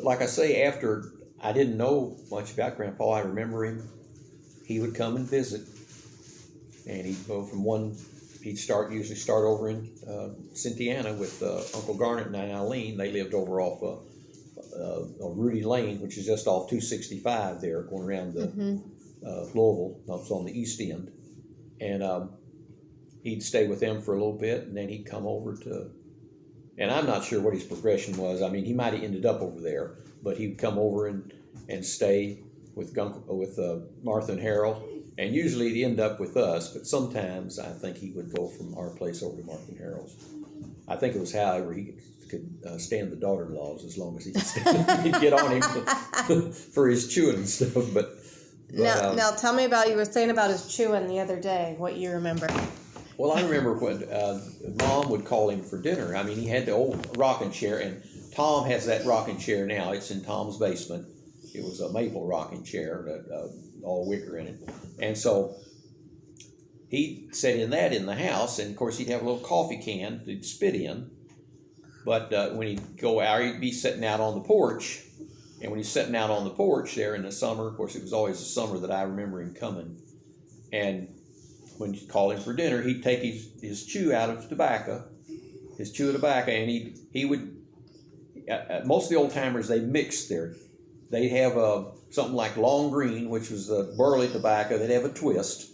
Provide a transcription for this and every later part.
like I say, after I didn't know much about Grandpa, I remember him. He would come and visit, and he'd go from one. He'd usually start over in Cynthiana with Uncle Garnet and Aunt Eileen. They lived over off Rudy Lane, which is just off 265 there, going around the Louisville. It's on the east end, and he'd stay with them for a little bit, and then he'd come over to. And I'm not sure what his progression was. I mean, he might have ended up over there, but he'd come over and stay with Martha and Harold. And usually he'd end up with us, but sometimes I think he would go from our place over to Martha and Harold's. I think it was however he could stand the daughter-in-laws as long as he could get on him for his chewing and stuff. But now tell me about, you were saying about his chewing the other day, what you remember. Well, I remember when Mom would call him for dinner. I mean, he had the old rocking chair, and Tom has that rocking chair now. It's in Tom's basement. It was a maple rocking chair, all wicker in it. And so he'd sit in that in the house, and of course he'd have a little coffee can he'd spit in. But when he'd go out, he'd be sitting out on the porch. And when he's sitting out on the porch there in the summer, of course it was always the summer that I remember him coming. And when you call him for dinner, he'd take his chew out of tobacco, and he would, most of the old timers, they mixed they'd have something like long green, which was the burley tobacco. They'd have a twist.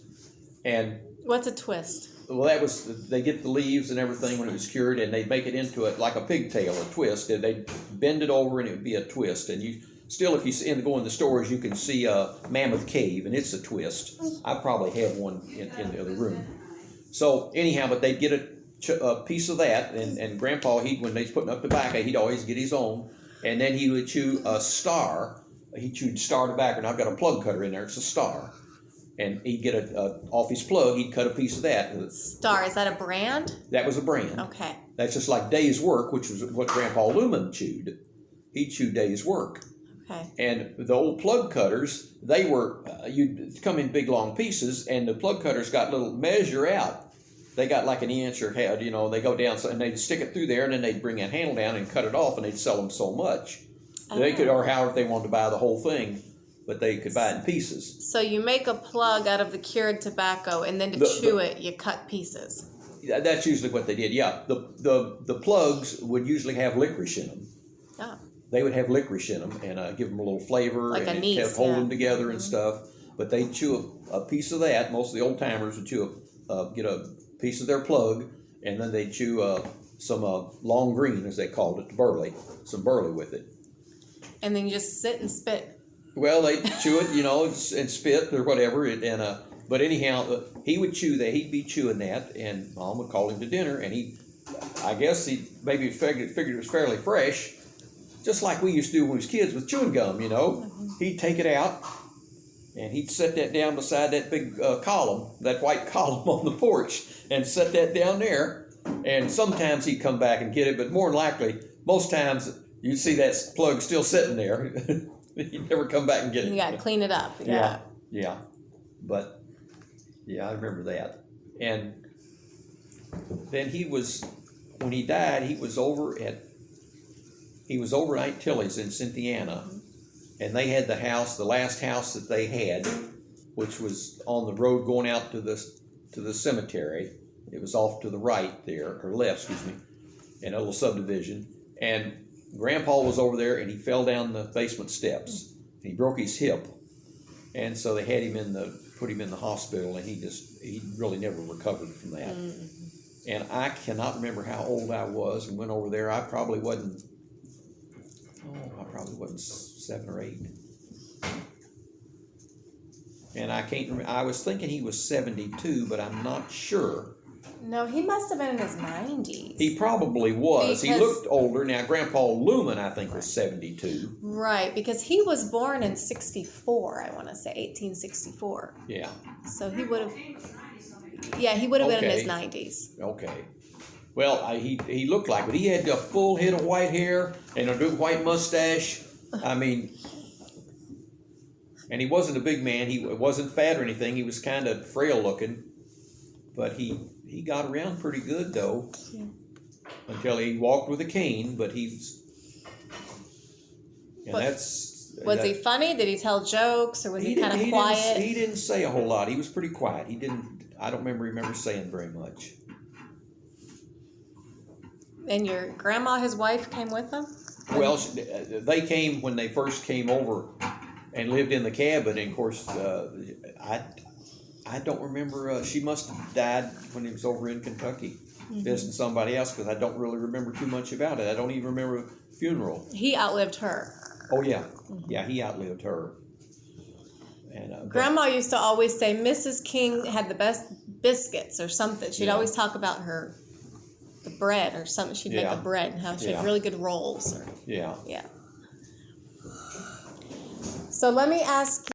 And what's a twist? Well, they get the leaves and everything when it was cured, and they'd make it into it like a pigtail, a twist. And they'd bend it over, and it would be a twist. And if you go in the stores, you can see a Mammoth Cave, and it's a twist. I probably have one in the other room. So anyhow, but they'd get a piece of that, and Grandpa, when they was putting up tobacco, he'd always get his own, and then he would chew a star. He chewed star tobacco, and I've got a plug cutter in there. It's a star. And he'd get off his plug, he'd cut a piece of that. Star, is that a brand? That was a brand. Okay. That's just like Day's Work, which was what Grandpa Lumen chewed. He chewed Day's Work. Okay. And the old plug cutters, they were, you'd come in big long pieces, and the plug cutters got little measure out. They got like an inch or head, they go down, and they'd stick it through there, and then they'd bring that handle down and cut it off, and they'd sell them so much. They could, or however they wanted to buy the whole thing, but they could buy it in pieces. So you make a plug out of the cured tobacco, and then to chew it, you cut pieces. That's usually what they did, yeah. The plugs would usually have licorice in them. Oh. They would have licorice in them and give them a little flavor, like and anise, it kept hold them together and stuff. But they'd chew a piece of that. Most of the old timers would get a piece of their plug, and then they'd chew some long green, as they called it, some burley with it. And then you just sit and spit. Well, they'd chew it, and spit or whatever. But anyhow, he would chew that. He'd be chewing that, and Mom would call him to dinner, and I guess he maybe figured it was fairly fresh. Just like we used to do when we was kids with chewing gum, He'd take it out, and he'd set that down beside that big column, that white column on the porch, and set that down there. And sometimes he'd come back and get it, but more than likely, most times you'd see that plug still sitting there. He'd never come back and get it. You got to clean it up. Yeah. But, I remember that. And then when he died, he was over at Aunt Tilly's in Cynthiana, and they had the last house that they had, which was on the road going out to the cemetery. It was off to the right there, or left, in a little subdivision. And Grandpa was over there, and he fell down the basement steps. He broke his hip, and so they had put him in the hospital, and he really never recovered from that. And I cannot remember how old I was and went over there. I probably wasn't 7 or 8. And I can't remember. I was thinking he was 72, but I'm not sure. No, he must have been in his 90s. He probably was. He looked older. Now, Grandpa Lumen, I think, was 72. Right, because he was born in 64, I want to say, 1864. Yeah. So he would have been in his 90s. Okay. Well, he looked like it. He had a full head of white hair and a big white mustache. I mean, and he wasn't a big man. He wasn't fat or anything. He was kind of frail looking, but he got around pretty good though. Yeah. Until he walked with a cane. But And What- Was he funny? Did he tell jokes, or was he kind of quiet? He didn't say a whole lot. He was pretty quiet. I don't remember saying very much. And your grandma, his wife, came with him? Well, they came when they first came over and lived in the cabin. And of course, I don't remember. She must have died when he was over in Kentucky visiting somebody else, because I don't really remember too much about it. I don't even remember the funeral. He outlived her. Oh yeah, yeah, he outlived her. And Grandma used to always say Mrs. King had the best biscuits or something. She'd Yeah. always talk about the bread or something. She'd make Yeah. the bread and how she Yeah. had really good rolls. yeah. Yeah. So let me ask